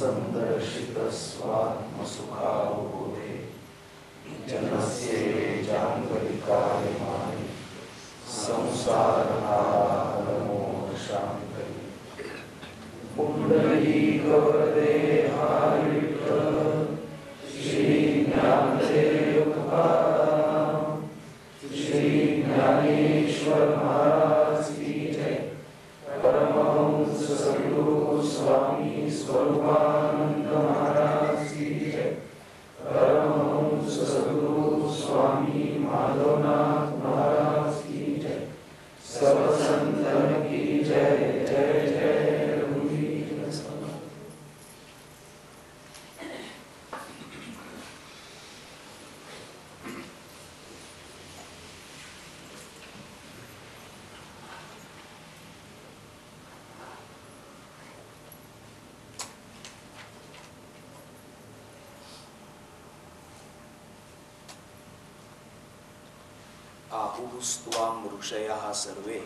संदर्शितस्वात्मसुखावबोधे जनस्येजाङ्गलिकायमानि संसारहारमोहशान्तये पुण्डरीकवरदे हरि विठ्ठल श्री ज्ञानदेव तुकाराम श्री ज्ञानेश्वर महाराज की जय। परमहंस सद्गुरु स्वामी स्वरूपानंद महाराज की जय। परमहंस सद्गुरु स्वामी माधवनाथ महाराज की जय। सब संतन की जय जय जय। आहुस्त्वां ऋषयः सर्वे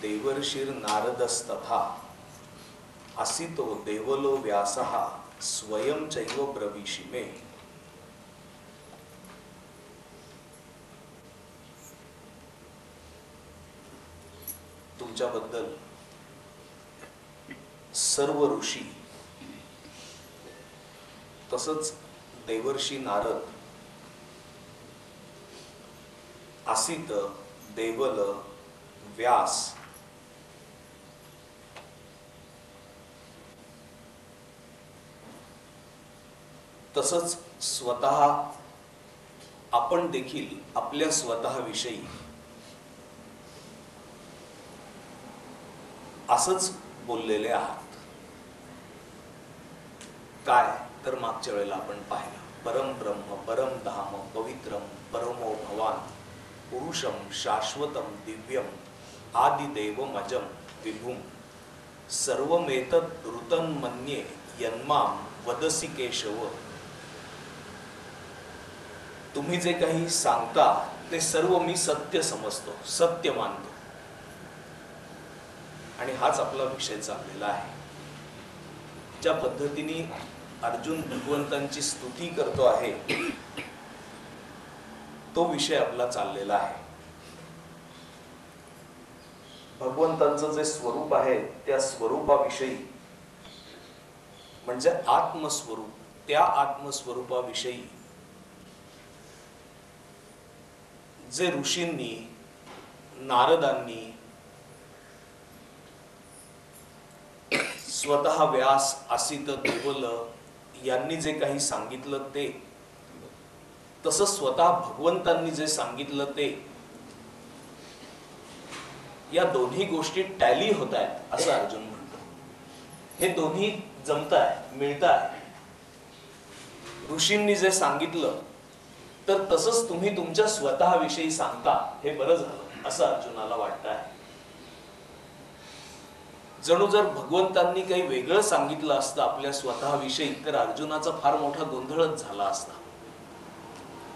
देवर्षिर् नारदस्तथा असितो देवलो व्यासः स्वयं चैव ब्रवीषि मे। तुमच्याबद्दल सर्व ऋषी तसंच देवर्षी नारद, असित, देवल, व्यास तसंच स्वतः आपण देखील आपल्या स्वतःविषयी असंच बोललेले आहात। काय तर मागच्या वेळेला आपण पाहिलं, परम ब्रह्म, परम धाम, पवित्रम, परमो भवान, पुरुषम शाश्वतम दिव्यम आदिदेवमजं विभुम सर्वमेतत् ऋतं मन्ये यन्मां वदसि केशव। तुम्ही जे काही सांगता ते सर्व मी सत्य समजतो, सत्य मानतो। आणि हाच आपला विषय चाललेला आहे। ज्या पद्धतीने अर्जुन भगवंतांची स्तुती करतो आहे तो विषय आपला चाललेला आहे। भगवंतांचं जे स्वरूप आहे त्या स्वरूपाविषयी म्हणजे आत्मस्वरूप, त्या आत्मस्वरूपाविषयी जे ऋषींनी, नारदांनी, स्वतः व्यास, असित, देवल यांनी जे काही सांगितलं ते, तसं स्वतः भगवंतांनी जे सांगितलं ते, या दोन्ही गोष्टी टॅली होत आहेत असं अर्जुन म्हणतो। हे दोन्ही जमताय, मिळताय। ऋषींनी जे सांगितलं तर तसंच तुम्ही तुमच्या स्वतःविषयी सांगता, हे बरं झालं असं अर्जुनाला वाटत आहे। जणू जर भगवंतांनी काही वेगळं सांगितलं असतं आपल्या स्वतःविषयी तर अर्जुनाचा फार मोठा गोंधळच झाला असता।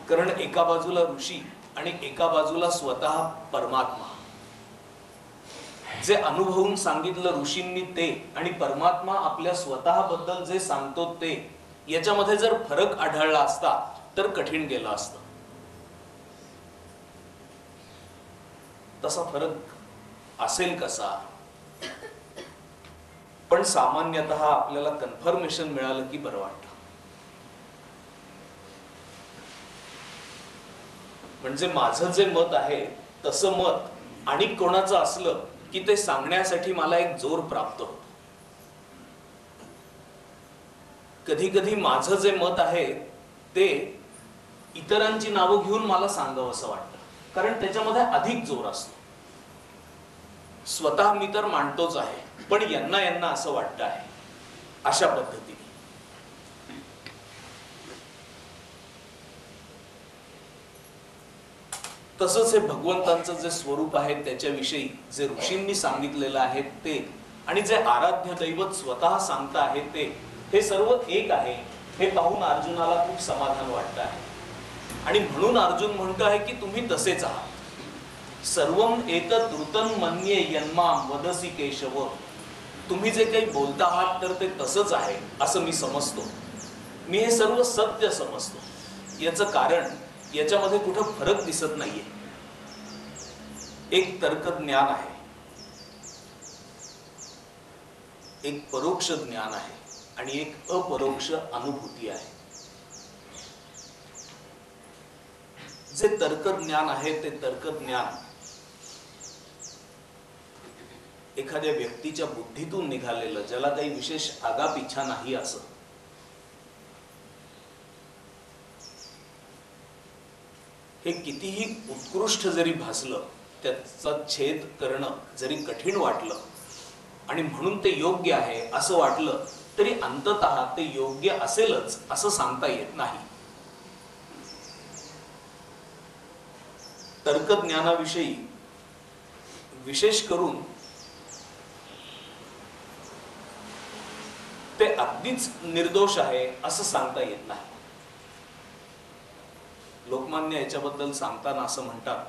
कारण एका बाजूला ऋषी आणि एका बाजूला स्वतः परमात्मा, जे अनुभवून सांगितलं ऋषींनी ते आणि परमात्मा आपल्या स्वतःबद्दल जे सांगतो ते, याच्यामध्ये जर फरक आढळला असता तर कठीण गेलं असतं। तसा फरक असेल कसा? पण सामान्यतः आपल्याला कन्फर्मेशन मिळालं की बरं वाटतं। म्हणजे माझं जे मत आहे तसं मत आणि कोणाचं असलं की ते सांगण्यासाठी मला एक जोर प्राप्त होतो। कधी कधी माझं जे मत आहे ते इतरांची नावं घेऊन मला सांगावं असं वाटतं, कारण त्याच्यामध्ये अधिक जोर असतो। स्वतः मी तर मांडतोच आहे, पण यांना असं वाटतं आहे, अशा पद्धतीने। तसंच हे भगवंतांचं जे स्वरूप आहे त्याच्याविषयी जे ऋषींनी सांगितलेलं आहे ते आणि जे आराध्य दैवत स्वतः सांगता आहे ते, हे सर्व एक आहे हे पाहून अर्जुनाला खूप समाधान वाटतं आहे। आणि म्हणून अर्जुन म्हणतो आहे की तुम्ही तसेच आहात। सर्वम एतत् ऋतं मन्ये यन्मां वदसि केशव। तुम्ही जे काही बोलता आहात तर ते तसंच आहे असं मी समजतो. मी हे सर्व सत्य समजतो. याचं कारण याच्यामध्ये कुठं फरक दिसत नाहीये. एक तर्कज्ञान आहे, एक परोक्ष ज्ञान आहे आणि एक अपरोक्ष अनुभूती आहे. जे तर्कज्ञान आहे ते तर्कज्ञान एखाद्या व्यक्तीच्या बुद्धीतून निघालेलं, ज्याला काही विशेष आगाप इच्छा नाही असं, हे कितीही उत्कृष्ट जरी भासलं, त्याचा छेद करणं जरी कठीण वाटलं आणि म्हणून ते योग्य आहे असं वाटलं तरी अंततः ते योग्य असेलच असं सांगता येत नाही. तर्कज्ञानाविषयी विशेष करून ते अगदीच निर्दोष आहे असं सांगता येत नाही. लोकमान्य याच्याबद्दल सांगताना असं म्हणतात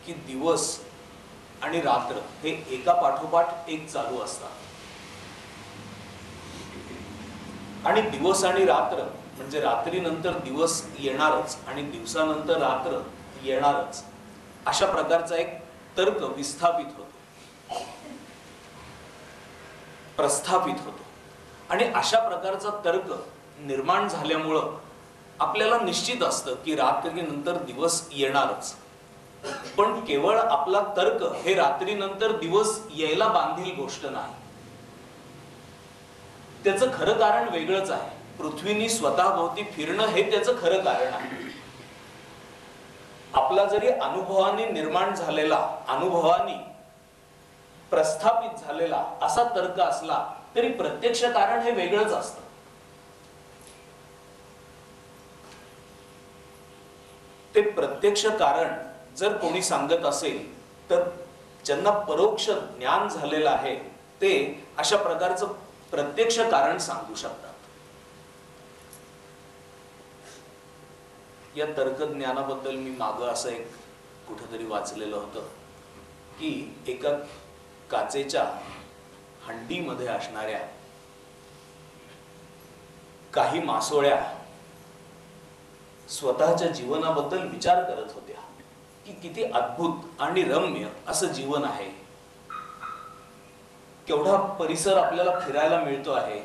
की दिवस आणि रात्र हे एका पाठोपाठ एक चालू असतात आणि दिवस आणि रात्र म्हणजे रात्रीनंतर दिवस येणारच आणि दिवसानंतर रात्र येणारच, अशा प्रकारचा एक तर्क विस्थापित होतो, प्रस्थापित होतो. आणि अशा प्रकारचा तर्क निर्माण झाल्यामुळं आपल्याला निश्चित असतं की रात्रीनंतर दिवस येणारच. पण केवळ आपला तर्क हे रात्रीनंतर दिवस यायला बांधील गोष्ट नाही. त्याचं खरं कारण वेगळंच आहे. पृथ्वीनी स्वतःभोवती फिरणं हे त्याचं खरं कारण आहे. आपला जरी अनुभवाने निर्माण झालेला, अनुभवाने प्रस्थापित झालेला असा तर्क असला तरी प्रत्यक्ष कारण हे वेगळंच असतं. ते प्रत्यक्ष कारण जर कोणी सांगत असेल तर ज्यांना परोक्ष ज्ञान झालेलं आहे ते अशा प्रकारचं प्रत्यक्ष कारण सांगू शकतात. या तर्कज्ञानाबद्दल मी मागं असं एक कुठेतरी वाचलेलं होतं की एका काचेच्या हंडीमध्ये असणाऱ्या काही मासोळ्या स्वतःच्या जीवनाबद्दल विचार करत होत्या की किती अद्भुत आणि रम्य असं जीवन आहे, केवढा परिसर आपल्याला फिरायला मिळतो आहे.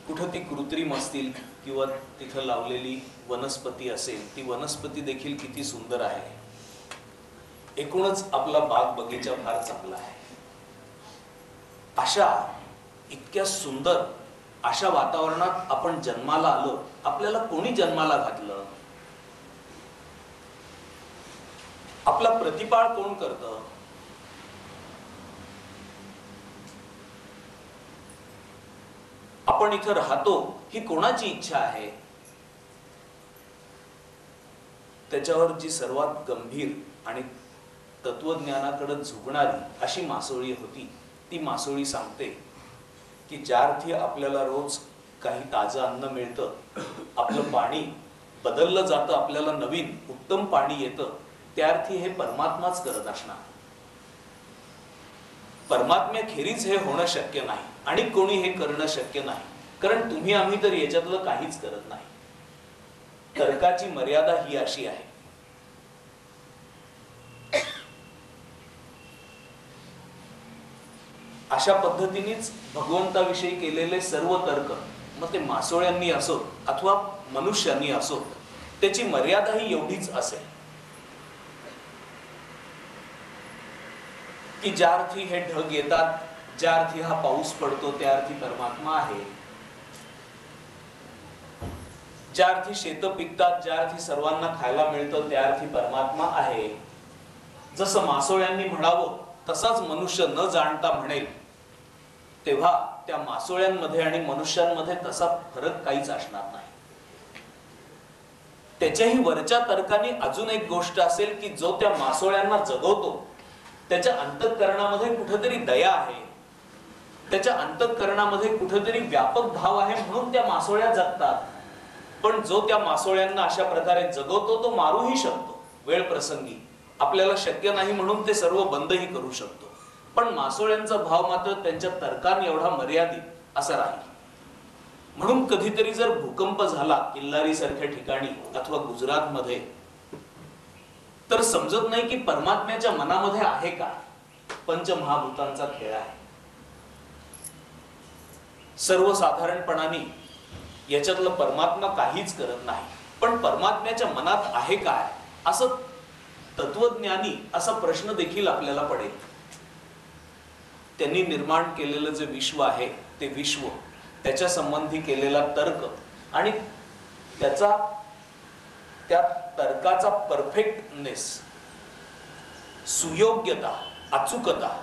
कुठं ती कृत्रिम असतील किंवा तिथं लावलेली वनस्पती असेल, ती वनस्पती देखील किती सुंदर आहे. एकूणच आपला बाग बगीचा फार चांगला आहे. अशा इतक्या सुंदर अशा वातावरणात आपण जन्माला आलो. आपल्याला कोणी जन्माला घातलं? आपला प्रतिपाळ कोण करतं? आपण इथं राहतो ही कोणाची इच्छा आहे? त्याच्यावर जी सर्वात गंभीर आणि तत्वज्ञानाकडे झुकणारी अशी मासोळी होती, ती मासोळी सांगते की ज्या अर्थी आपल्याला रोज काही ताजं अन्न मिळतं, आपलं पाणी बदललं जातं, आपल्याला नवीन उत्तम पाणी येतं, त्या अर्थी हे परमात्माच करत असणार. परमात्म्याखेरीज हे होणं शक्य नाही आणि कोणी हे करणं शक्य नाही. कारण तुम्ही आम्ही तर याच्यातलं काहीच करत नाही. तर्काची मर्यादा ही अशी आहे. अशा पद्धतीनेच भगवंताविषयी केलेले सर्व तर्क, मग ते मासोळ्यांनी असो अथवा मनुष्यांनी असो, त्याची मर्यादा ही एवढीच असेल की ज्या अर्थी हे ढग येतात, ज्या अर्थी हा पाऊस पडतो त्या अर्थी परमात्मा आहे, ज्या अर्थी शेतं पिकतात, ज्या अर्थी सर्वांना खायला मिळतं त्या अर्थी परमात्मा आहे. जसं मासोळ्यांनी म्हणावं तसाच मनुष्य न जाणता म्हणेल, तेव्हा त्या मासोळ्यांमध्ये आणि मनुष्यांमध्ये तसा फरक काहीच असणार नाही. त्याच्याही वरच्या तर्काने अजून एक गोष्ट असेल की जो त्या मासोळ्यांना जगवतो त्याच्या अंतःकरणामध्ये कुठेतरी दया आहे, त्याच्या अंतःकरणामध्ये कुठेतरी व्यापक भाव आहे म्हणून त्या मासोळ्या जगतात. पण जो त्या मासोळ्यांना अशा प्रकारे जगवतो तो मारूही शकतो वेळ प्रसंगी. आपल्याला शक्य नाही म्हणून ते सर्व बंदही करू शकतो. पण मासोळ्यांचा भाव मात्र त्यांच्या तर्काने एवढा मर्यादित असा राहील. म्हणून कधीतरी जर भूकंप झाला किल्लारी सारख्या ठिकाणी अथवा गुजरात मध्ये, तर समजत नाही की परमात्म्याच्या मनामध्ये आहे का. पंचमहाभूतांचा खेळ आहे. सर्वसाधारणपणाने याच्यातलं परमात्मा काहीच करत नाही, पण परमात्म्याच्या मनात आहे काय असं तत्वज्ञानी असा प्रश्न देखील आपल्याला पडेल. त्यांनी निर्माण केलेलं जे विश्व आहे ते विश्व, त्याच्या संबंधी केलेला तर्क आणि त्याचा त्या तर्काचा परफेक्टनेस, सुयोग्यता, अचूकता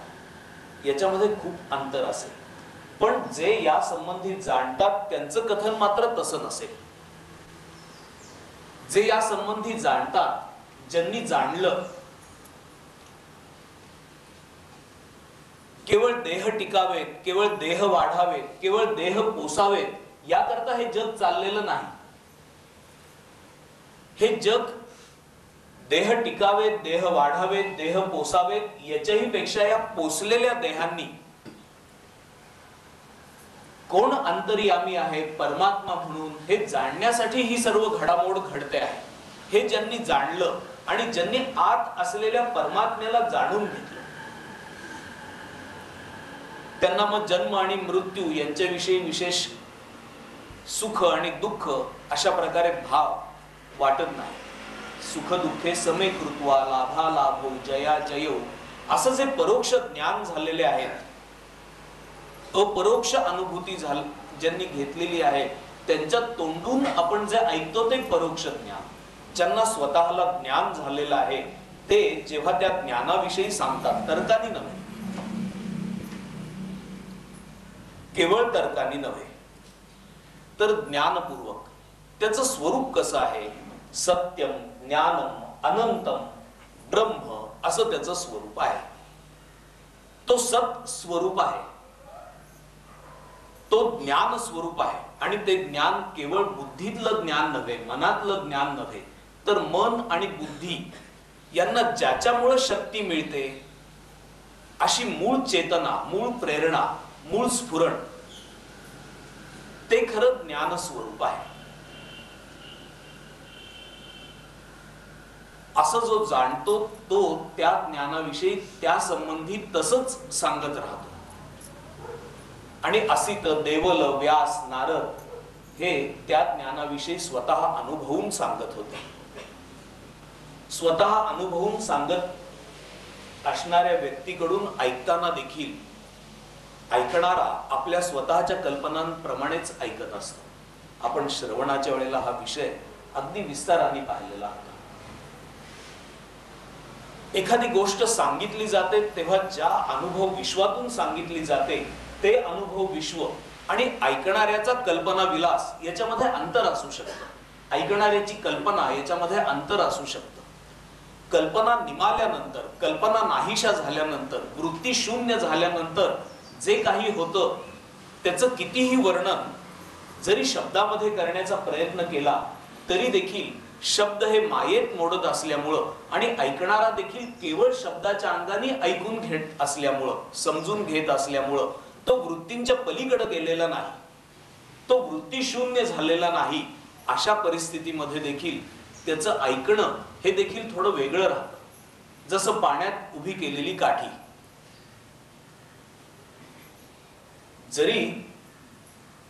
याच्यामध्ये खूप अंतर असेल. पण जे या संबंधी जाणतात त्यांचं कथन मात्र तसं नसेल. जे या संबंधी जाणतात, ज्यांनी जाणलं, केवळ देह टिकावेत, केवळ देह वाढावेत, केवळ देह पोसावेत याकरता हे जग चाललेलं नाही. हे जग देह टिकावेत, देह वाढावेत, देह पोसावेत याच्याही पेक्षा या पोसलेल्या देहांनी कोण अंतर्यामी आहे परमात्मा म्हणून हे जाणण्यासाठी ही सर्व घडामोड घडते आहे. हे ज्यांनी जाणलं आणि ज्यांनी आत असलेल्या परमात्म्याला जाणून घेतलं, त्यांना मग जन्म आणि मृत्यू यांच्याविषयी विशेष सुख आणि दुःख अशा प्रकारे भाव वाटत नाही. सुख दुःखे समे कृत्वा लाभा लाभो जया जयो असं जे परोक्ष ज्ञान झालेले आहेत, अपरोक्ष अनुभूती ज्यांनी घेतलेली आहे, त्यांच्या तोंडून आपण जे ऐकतो ते परोक्ष ज्ञान. ज्यांना स्वतःला ज्ञान झालेलं आहे ते जेव्हा त्या ज्ञानाविषयी सांगतात, तर्काने नव्हे, केवळ तर्काने नव्हे तर ज्ञानपूर्वक, त्याचं स्वरूप कसं आहे, सत्यम, ज्ञानम, अनंतम, ब्रह्म असं त्याचं स्वरूप आहे. तो सत स्वरूप आहे, तो ज्ञान स्वरूप आहे. आणि ते ज्ञान केवळ बुद्धीतलं ज्ञान नव्हे, मनातलं ज्ञान नव्हे, तर मन आणि बुद्धी यांना ज्याच्यामुळे शक्ती मिळते अशी मूळ चेतना, मूळ प्रेरणा, मूळ स्फुरण, ते खरं ज्ञान स्वरूप आहे. असं जो जाणतो तो त्या ज्ञानाविषयी त्या संबंधी तसंच सांगत राहतो. आणि असित, देवल, व्यास, नारद हे त्या ज्ञानाविषयी स्वतः अनुभवून सांगत होते. स्वतः अनुभवून सांगत असणाऱ्या व्यक्तीकडून ऐकताना देखील ऐकणारा आपल्या स्वतःच्या कल्पनांप्रमाणेच ऐकत असतो. आपण श्रवणाच्या वेळेला हा विषय अगदी विस्ताराने पाहिलेला होता. एखादी गोष्ट सांगितली जाते तेव्हा ज्या अनुभव विश्वातून सांगितली जाते ते अनुभव विश्व आणि ऐकणाऱ्याचा कल्पना विलास याच्यामध्ये अंतर असू शकतं. ऐकणाऱ्याची कल्पना याच्यामध्ये अंतर असू शकतं. कल्पना निमाल्यानंतर, कल्पना नाहीशा झाल्यानंतर, वृत्ती शून्य झाल्यानंतर जे काही होतं त्याचं कितीही वर्णन जरी शब्दामध्ये करण्याचा प्रयत्न केला तरी देखील शब्द हे मायेत मोडत असल्यामुळं आणि ऐकणारा देखील केवळ शब्दाच्या अंगाने ऐकून घेत असल्यामुळं, समजून घेत असल्यामुळं तो वृत्तींच्या पलीकडे गेलेला नाही, तो वृत्ती शून्य झालेला नाही. अशा परिस्थितीमध्ये देखील त्याचं ऐकणं हे देखील थोडं वेगळं राहतं. जसं पाण्यात उभी केलेली काठी जरी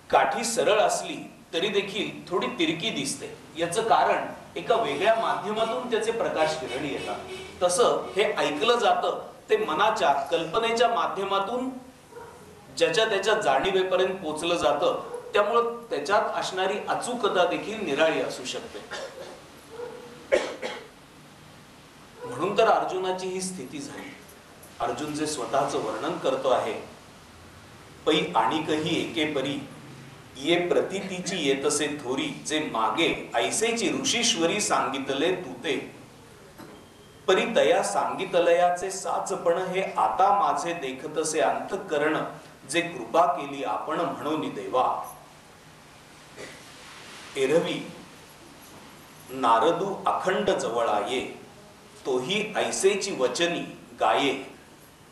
काठी सरळ असली तरी देखील थोडी तिरकी दिसते. याचं कारण एका वेगळ्या माध्यमातून त्याचे प्रकाश किरण येतात. तसं हे ऐकलं जातं ते मनाच्या, कल्पनेच्या माध्यमातून ज्याच्या त्याच्या जाणीवेपर्यंत पोचलं जातं. त्यामुळं त्याच्यात असणारी अचूकता देखील निराळी असू शकते. म्हणून तर अर्जुनाची ही स्थिती झाली. अर्जुन जे स्वतःचं वर्णन करतो आहे, पै आणिकही एके परी ये प्रतीतीची येतसे थोरी, जे मागे ऐसेची ऋषीश्वरी सांगितले तूते, परी तया सांगितलयाचे साचपण हे आता माझे देखतसे अंतःकरण, जे कृपा केली आपण म्हणून देवा. एरवी नारदू अखंड जवळा ये, तोही ऐसेची वचनी गाये,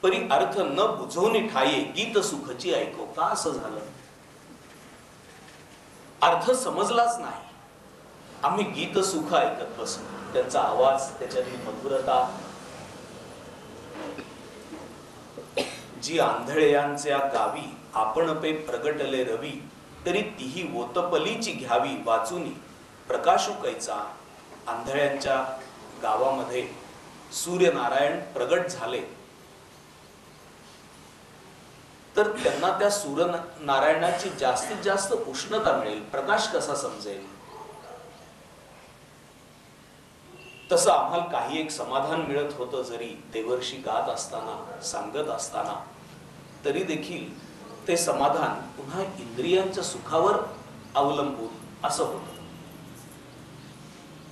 परी अर्थ न बुझवून ठाये, गीत सुखची ऐको. का असं झालं? अर्थ समजलाच नाही. आम्ही गीत सुख ऐकत बसलो. त्यांचा आवाज, त्याच्यातली मधुरता, जी आंधळ्यांच्या गावी आपण पे प्रगटले रवी, तरी तीही ओतपलीची घ्यावी वाचुनी, प्रकाशू कैचा. आंधळ्यांच्या गावामध्ये सूर्यनारायण प्रगट झाले तर त्यांना त्या सूर्यनारायणाची जास्तीत जास्त उष्णता मिळेल, प्रकाश कसा समजेल. तसं आम्हाला काही एक समाधान मिळत होतं. जरी देवर्षी गात असताना, सांगत असताना, तरी देखील ते समाधान पुन्हा इंद्रियांच्या सुखावर अवलंबून असं होतं.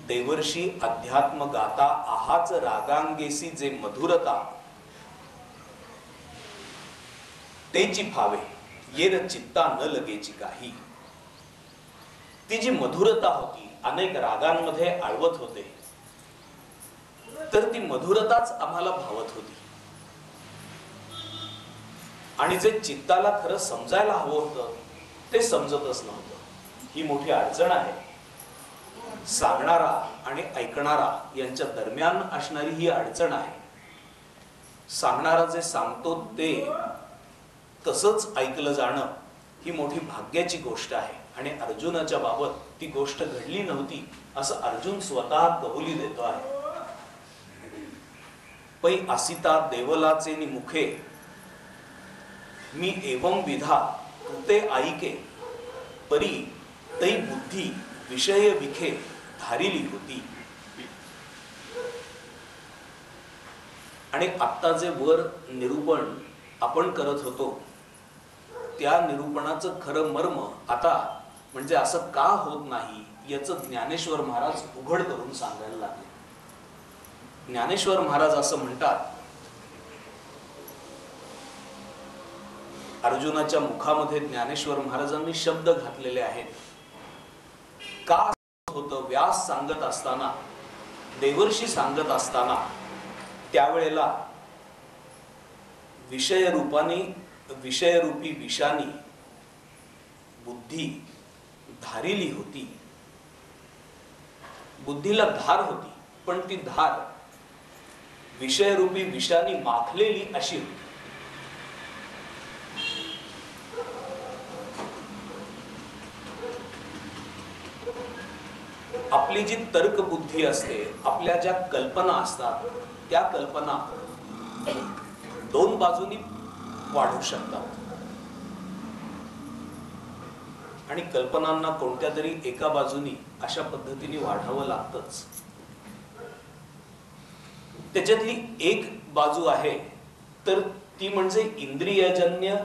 देवर्षी अध्यात्म गाता आहाच रागांगेसी, जे मधुरता तेची फावे, येर चित्ता न लगेची काही. ती जी मधुरता होती, अनेक रागांमध्ये आळवत होते, तर ती मधुरताच आम्हाला भावत होती. आणि जे चित्ताला खरं समजायला हवं होतं ते समजतच नव्हतं. ही मोठी अडचण आहे. सांगणारा आणि ऐकणारा यांच्या दरम्यान असणारी ही अडचण आहे. सांगणारा जे सांगतो ते तसंच ऐकलं जाणं ही मोठी भाग्याची गोष्ट आहे. आणि अर्जुनाच्या बाबत ती गोष्ट घडली नव्हती असं अर्जुन स्वतः कबुली देतो आहे. पै असिता देवलाचे मुखे, मी एवं विधा कृते ऐके, परी तै बुद्धी विषय विखे धारिली होती. आणि आत्ता जे वर निरूपण आपण करत होतो त्या निरूपणाचं खरं मर्म आता म्हणजे असं का होत नाही याचं ज्ञानेश्वर महाराज उघड करून सांगायला लागले. ज्ञानेश्वर महाराज असं म्हणतात, अर्जुनाच्या मुखामध्ये ज्ञानेश्वर महाराजांनी शब्द घातलेले आहेत. का होतं? व्यास सांगत असताना, देवर्षी सांगत असताना त्यावेळेला विषयरूपी विषानी बुद्धी धारिली होती. बुद्धीला धार होती, पण ती धार विषयरूपी विषानी माखलेली अशी होती. आपली जी तर्क बुद्धी असते, आपल्या ज्या कल्पना असतात, त्या कल्पना दोन बाजूनी वाढू शकतात. आणि कल्पनांना कोणत्या तरी एका बाजूनी अशा पद्धतीने वाढावं लागतंच. त्याच्यातली एक बाजू आहे तर ती म्हणजे इंद्रियजन्य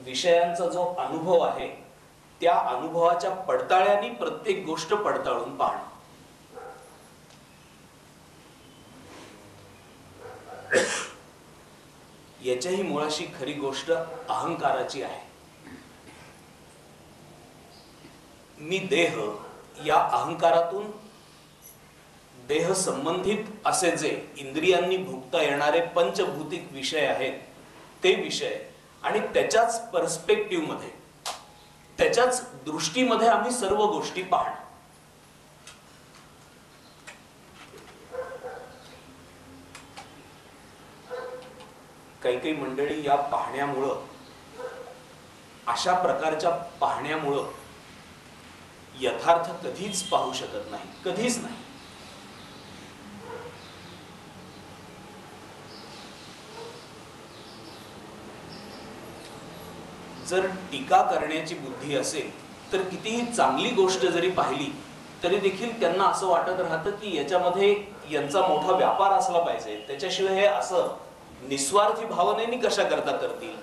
विषयांचा जो अनुभव आहे त्या अनुभवाच्या पडताळ्याने प्रत्येक गोष्ट पडताळून पाहणं. याच्याही मुळाशी खरी गोष्ट अहंकाराची आहे. मी देह या अहंकारातून देह संबंधित असे जे इंद्रियांनी भोगता येणारे पंचभौतिक विषय आहेत ते विषय आणि त्याच्याच पर्स्पेक्टिव्ह मध्ये, त्याच्याच दृष्टीमध्ये आम्ही सर्व गोष्टी पाहणं. काही काही मंडळी या पाहण्यामुळं, अशा प्रकारच्या पाहण्यामुळं यथार्थ कधीच पाहू शकत नाही, कधीच नाही. जर टीका करण्याची बुद्धी असेल तर कितीही चांगली गोष्ट जरी पाहिली तरी देखील त्यांना असं वाटत राहतं की याच्यामध्ये यांचा मोठा व्यापार असला पाहिजे, त्याच्याशिवाय हे असं निस्वार्थी भावनेने कशा करता करतील.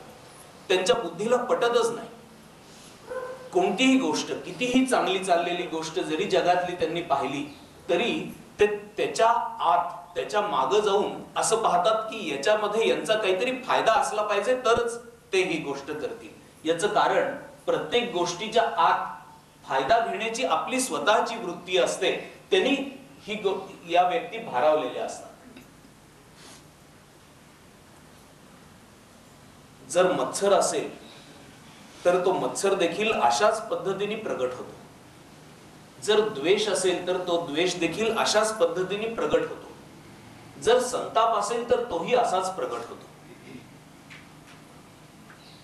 त्यांच्या बुद्धीला पटतच नाही. कोणतीही गोष्ट, कितीही चांगली चाललेली गोष्ट जरी जगातली त्यांनी पाहिली तरी ते त्याच्या आत, त्याच्या मागे जाऊन असं पाहतात की याच्यामध्ये यांचा काहीतरी फायदा असला पाहिजे तरच ते ही गोष्ट करतील. याचं कारण प्रत्येक गोष्टीच्या आत फायदा घेण्याची आपली स्वतःची वृत्ती असते. त्यांनी या व्यक्ती भारावलेल्या असतात. जर मत्सर असेल तर तो मत्सर देखील अशाच पद्धतीने प्रगट होतो. जर द्वेष असेल तर तो द्वेष देखील अशाच पद्धतीने प्रगट होतो. जर संताप असेल तर तोही असाच प्रगट होतो.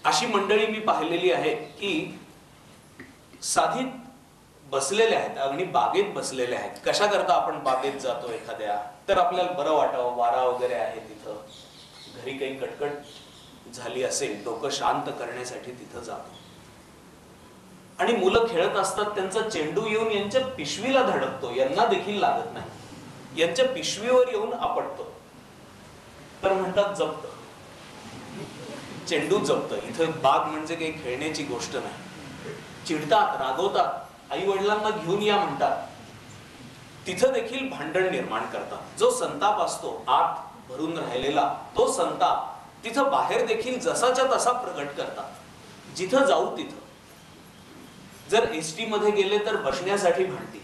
अशी मंडळी मी पाहिलेली आहे की साधी बसलेले आहेत, अगदी बागेत बसलेले आहेत. कशा करता आपण बागेत जातो एखाद्या, तर आपल्याला बरं वाटावं, वारा वगैरे आहे तिथं, घरी काही कटकट झाली असेल, डोकं शांत करण्यासाठी तिथं जातो. आणि मुलं खेळत असतात, त्यांचा चेंडू येऊन यांच्या पिशवीला धडकतो, यांना देखील लागत नाही, यांच्या पिशवीवर येऊन आपटतो. तर म्हणतात जप्त, चेंडू जप्त. इथं बाग म्हणजे काही खेळण्याची गोष्ट नाही. चिडतात, रागवतात, आई वडिलांना घेऊन या म्हणतात. तिथं देखील भांडण निर्माण करतात. जो संताप असतो आत भरून राहिलेला, तो संताप तिथं बाहेर देखील जसाच्या तसा प्रगट करतात. जिथं जाऊ तिथं. जर एसटी मध्ये गेले तर बसण्यासाठी भांडतील.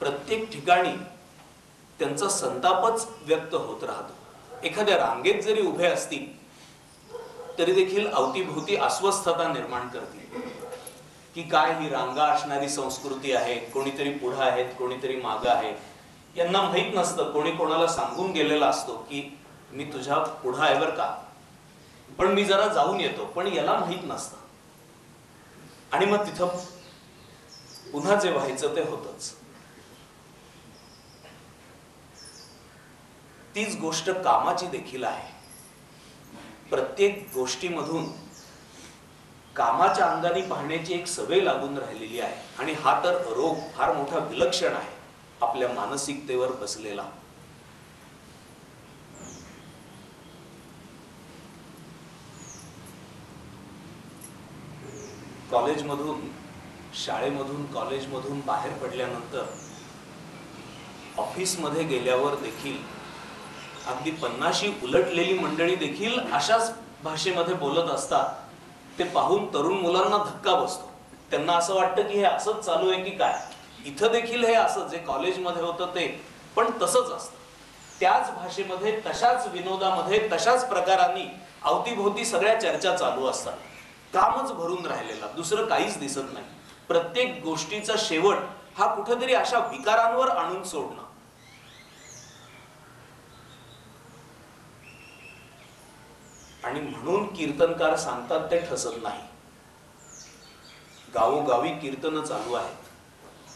प्रत्येक ठिकाणी त्यांचा संतापच व्यक्त होत राहतो. एखाद्या रांगेत जरी उभे असतील तरी देखील अवतीभोवती अस्वस्थता निर्माण करतील की काय ही रांगा असणारी संस्कृती आहे. कोणीतरी पुढे आहेत, कोणीतरी मागं आहे. यांना माहित नसतं, कोणी कोणाला सांगून गेलेला असतो की मी तुझ्या पुढे आहे बर का, पण मी जरा जाऊन येतो, पण याला माहित नसतं. आणि मग तिथं पुन्हा जे व्हायचं ते होतच. तीच गोष्ट कामाची देखील आहे. प्रत्येक गोष्टीमधून कामाच्या अंगाने पाहण्याची एक सवय लागून राहिलेली आहे. आणि हा तर रोग फार मोठा विलक्षण आहे आपल्या मानसिकतेवर बसलेला. कॉलेजमधून, शाळेमधून, कॉलेजमधून बाहेर पडल्यानंतर ऑफिसमध्ये गेल्यावर देखील अगदी 50शी उलटलेली मंडळी देखील अशाच भाषेमध्ये बोलत असतात. ते पाहून तरुण मुलांना धक्का बसतो. त्यांना असं वाटतं की हे असंच चालू आहे की काय. इथं देखील हे असं जे कॉलेजमध्ये होतं ते पण तसंच असतं. त्याच भाषेमध्ये, तशाच विनोदामध्ये, तशाच प्रकारांनी अवतीभोवती सगळ्या चर्चा चालू असतात. कामच भरून राहिलेला, दुसरं काहीच दिसत नाही. प्रत्येक गोष्टीचा शेवट हा कुठेतरी अशा विकारांवर आणून सोडणं. आणि म्हणून कीर्तनकार सांगतात ते ठसत नाही. गावोगावी कीर्तन चालू आहेत,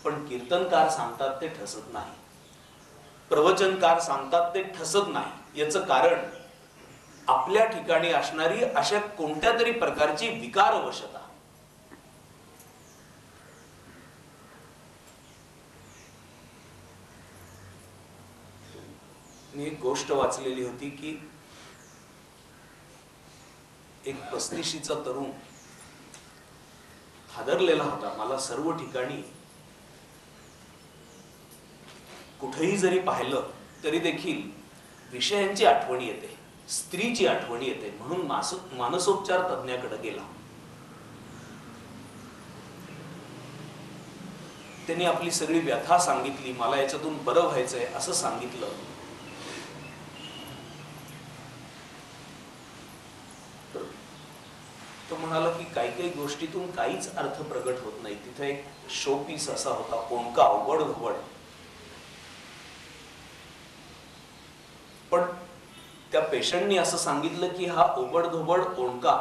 पण कीर्तनकार सांगतात ते ठसत नाही. प्रवचनकार सांगतात ते ठसत नाही. याचं कारण आपल्या ठिकाणी असणारी अशा कोणत्या तरी प्रकारची विकारवशता. मी एक गोष्ट वाचलेली होती की एक 35शीचा तरुण हादरलेला होता. मला सर्व ठिकाणी कुठेही जरी पाहिलं तरी देखील विषयांची आठवणी येते, स्त्रीची आठवणी येते. म्हणून मानसोपचार तज्ञाकडे गेला. त्यांनी आपली सगळी व्यथा सांगितली. मला याच्यातून बरं व्हायचंय असं सांगितलं. तो म्हणाला की काही काही गोष्टीतून काहीच अर्थ प्रगट होत नाही. तिथे एक शो पीस असा होता, कोणका अवघड घवड. पण त्या पेशंटनी असं सांगितलं की हा ओबडधोबड ओंडका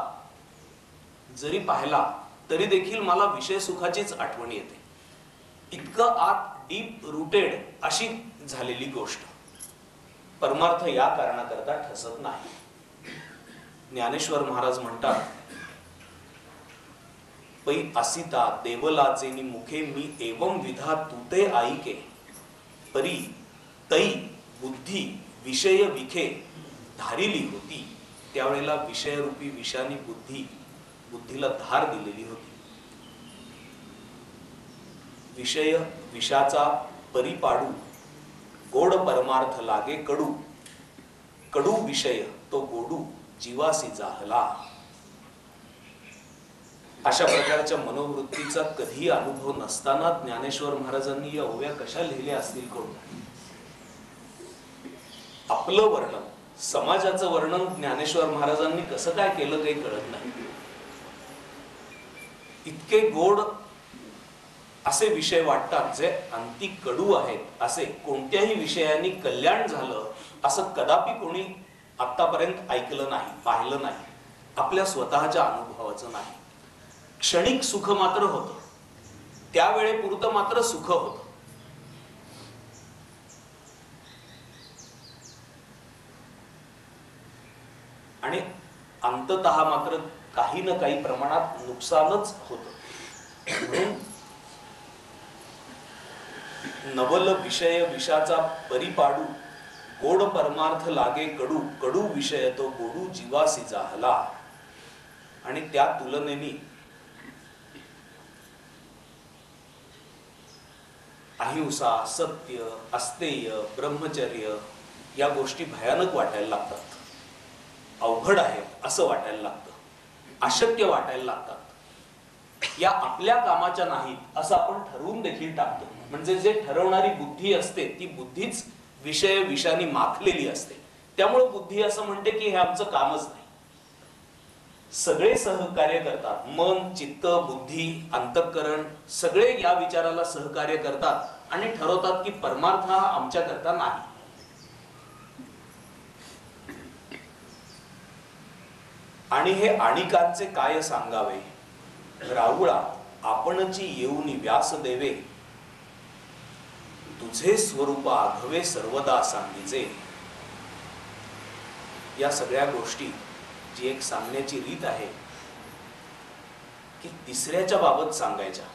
जरी पाहिला तरी देखील मला विषय सुखाचीच आठवण येते. इतकं आत डीप रूटेड अशी झालेली गोष्ट. परमार्थ या कारणाकरता ठसत नाही. ज्ञानेश्वर महाराज म्हणतात, पै असिता देवलाचेनी मुखे मी एवं विधा तुते आईके परी तई बुद्धी विषय विखे धारिली होती. त्यावेळेला विषयरूपी विषानी बुद्धीला धार दिलेली होती. विषय विषाचा परिपाडू गोड परमार्थ लागे कडू. कडू विषय तो गोडू जीवासी जाहला. अशा प्रकारच्या मनोवृत्तीचा कधी अनुभव नसताना ज्ञानेश्वर महाराजांनी या ओव्या कशा लिहिल्या असतील कोण. आपलं वर्णन, समाजाचं वर्णन ज्ञानेश्वर महाराजांनी कसं काय केलं काही कळत नाही. इतके गोड असे विषय वाटतात जे अंती कडू आहेत. असे कोणत्याही विषयाने कल्याण झालं असं कदापि कोणी आतापर्यंत ऐकलं नाही, पाहिलं नाही. आपल्या स्वतःच्या अनुभवाचं नाही. क्षणिक सुख मात्र होतं, त्यावेळेपुरतं मात्र सुख होतं. आणि अंततः मात्र काही ना काही प्रमाणात नुकसानच होतं. म्हणून नवल विषय विषाचा परिपाडू, गोड परमार्थ लागे कडू, कडू विषय तो गोडू जीवासी जाहला. आणि त्या तुलनेने अहिंसा, सत्य, अस्तेय, ब्रह्मचर्य या गोष्टी भयानक वाटायला लागतात. अवघड आहे असं वाटायला लागतं, अशक्य वाटायला लागतात. या आपल्या कामाच्या नाहीत असं आपण ठरवून देखील टाकतो. म्हणजे जे ठरवणारी बुद्धी असते ती बुद्धीच विषय विषानी माखलेली असते. त्यामुळे बुद्धी असं म्हणते की हे आमचं कामच नाही. सगळे सहकार्य करतात, मन, चित्त, बुद्धी, अंतःकरण सगळे या विचाराला सहकार्य करतात आणि ठरवतात की परमार्थ हा आमच्या करता नाही. आणि हे आणिकांचे काय सांगावे, राहुळा आपणची येऊनी व्यास देवे, तुझे स्वरूप आघवे सर्वदा सांगिजे. या सगळ्या गोष्टी जी एक सांगण्याची रीत आहे की तिसऱ्याच्या बाबत सांगायच्या,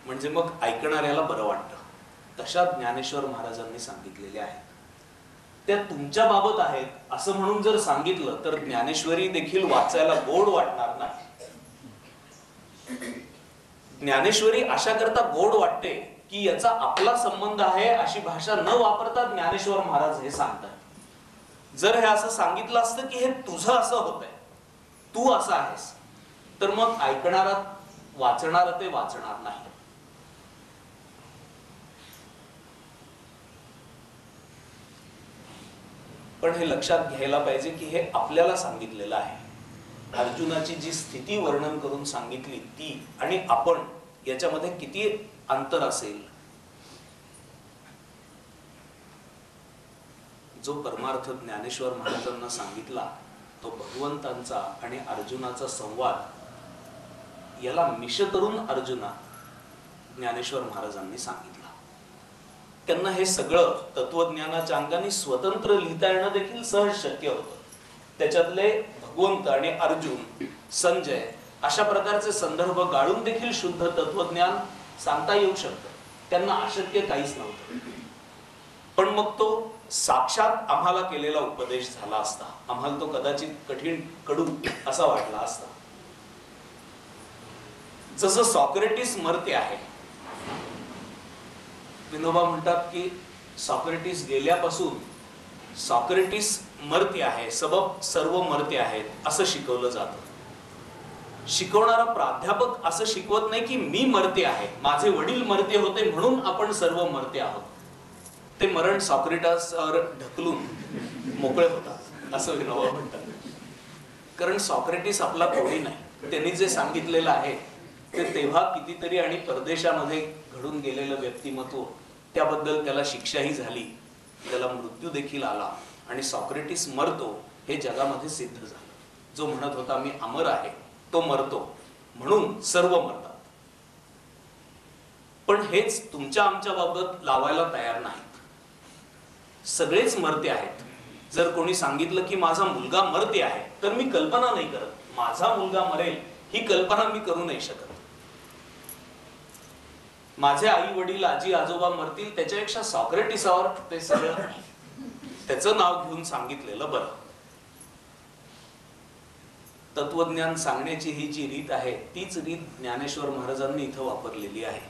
म्हणजे मग ऐकणाऱ्याला बरं वाटतं. तशा ज्ञानेश्वर महाराजांनी सांगितलेल्या आहेत. त्या तुमच्या बाबत आहेत असं म्हणून जर सांगितलं तर ज्ञानेश्वरी देखील वाचायला गोड वाटणार नाही. ज्ञानेश्वरी अशा करता गोड वाटते की याचा आपला संबंध आहे अशी भाषा न वापरता ज्ञानेश्वर महाराज हे सांगतात. जर हे असं सांगितलं असतं की हे तुझं असं होतंय, तू असं आहेस, तर मग ऐकणारा वाचणार ते वाचणार नाही. पण हे लक्षात घ्यायला पाहिजे की हे आपल्याला सांगितलेलं आहे. अर्जुनाची जी स्थिती वर्णन करून सांगितली ती आणि आपण याच्यामध्ये किती अंतर असेल. जो परमार्थ ज्ञानेश्वर महाराजांना सांगितला तो भगवंतांचा आणि अर्जुनाचा संवाद, याला मिश करून अर्जुना ज्ञानेश्वर महाराजांनी सांगितला. त्यांना हे सगळं तत्वज्ञानाच्या अंगाने स्वतंत्र लिहिता येणं देखील सहज शक्य होतं. त्याच्यातले भगवंत आणि अर्जुन, संजय अशा प्रकारचे संदर्भ गाळून देखील शुद्ध तत्वज्ञान सांगता येऊ शकतं. त्यांना अशक्य काहीच नव्हतं. पण मग तो साक्षात आम्हाला केलेला उपदेश झाला असता, आम्हाला तो कदाचित कठीण कडू असा वाटला असता. जसं सॉक्रेटिस मर्त्य आहे. विनोबा म्हणतात की सॉक्रेटिस गेल्यापासून सॉक्रेटिस मर्त्य आहे, सबब सर्व मर्त्य आहेत असं शिकवलं जातं. शिकवणारा प्राध्यापक असं शिकवत नाही की मी मर्त्य आहे, माझे वडील मर्त्य होते म्हणून आपण सर्व मर्त्य आहोत. ते मरण सॉक्रेटिसवर ढकलून मोकळे होतात असं विनोबा म्हणतात. कारण सॉक्रेटिस आपला कोणी नाही. त्यांनी जे सांगितलेलं आहे ते तेव्हा कितीतरी आणि परदेशामध्ये घडून गेलेलं व्यक्तिमत्व, त्याबद्दल त्याला शिक्षाही झाली, त्याला मृत्यू देखील आला आणि सॉक्रेटिस मरतो हे जगामध्ये सिद्ध झालं. जो म्हणत होता मी अमर आहे तो मरतो, म्हणून सर्व मरतात. पण हेच तुमच्या आमच्या बाबत लावायला तयार नाहीत. सगळेच मरते आहेत. जर कोणी सांगितलं की माझा मुलगा मरते आहे तर मी कल्पना नाही करत. माझा मुलगा मरेल ही कल्पना मी करू नाही शकत. माझे आई वडील आजी आजोबा मरतील त्याच्यापेक्षा सॉक्रेटिसावर ते सगळं त्याचं नाव घेऊन सांगितलेलं बरं. तत्वज्ञान सांगण्याची ही जी रीत आहे तीच रीत ज्ञानेश्वर महाराजांनी इथं वापरलेली आहे.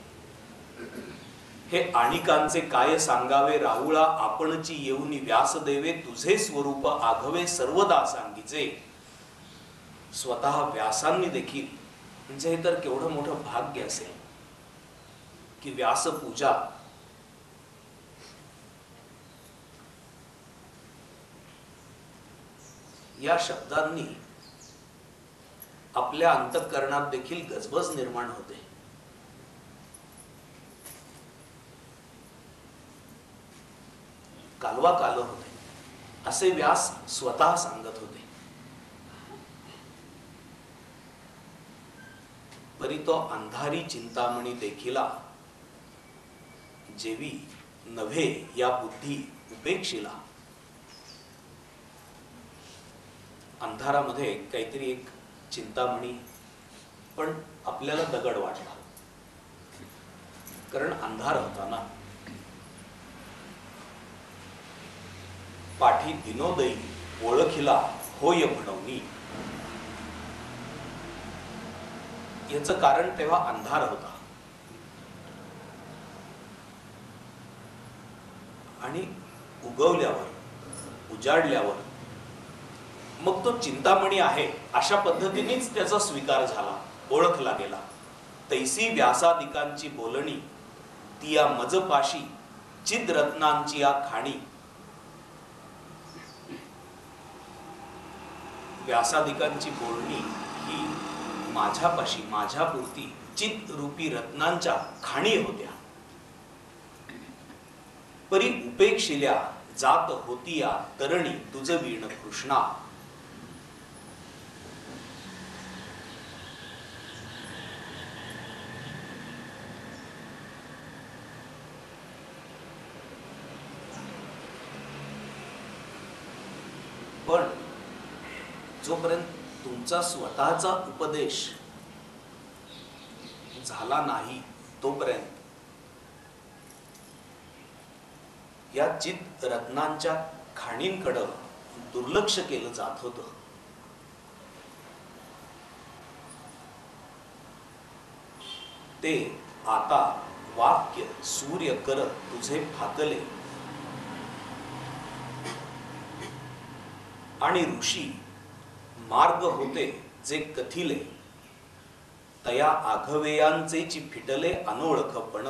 हे आणिकांचे काय सांगावे राहुळा आपणची येऊनी व्यास देवे तुझे स्वरूप आघवे सर्वदा सांगीचे. स्वतः व्यासांनी देखील, म्हणजे हे तर केवढं मोठं भाग्य असेल की व्यासपूजा या शब्दांनी आपल्या अंतःकरणात देखील गजबज निर्माण होते. कालवा काल होते असे व्यास स्वतः सांगत होते. परी तो अंधारी चिंतामणी देखिला जेवी नव्हे या बुद्धी उपेक्षिला. अंधारामध्ये काहीतरी एक चिंतामणी, पण आपल्याला दगड वाटला, कारण अंधार होता ना. पाठी दिनोदयी ओळखिला होय म्हणवनी. याचं कारण तेव्हा अंधार होता आणि उगवल्यावर उजाडल्यावर मग तो चिंतामणी आहे अशा पद्धतीनेच त्याचा स्वीकार झाला, ओळखला गेला. तैसी व्यासादिकांची बोलणी ती या मजपाशी चिद्रत्नांची या खाणी. व्यासादिकांची बोलणी ही माझ्यापाशी माझ्यापुरती चित रूपी रत्नांच्या खाणी होत्या. परी उपेक्षिल्या जात होतीया तरणी तुझ वीण कृष्णा. पण जोपर्यंत तुमचा स्वतःचा उपदेश झाला नाही तोपर्यंत या चित रत्नांच्या खाणींकडे दुर्लक्ष केलं जात होतं. ते आता वाक्य सूर्य कर तुझे फाकले आणि ऋषी मार्ग होते जे कथिले तया आघवेयांचेची फिटले अनोळखपण.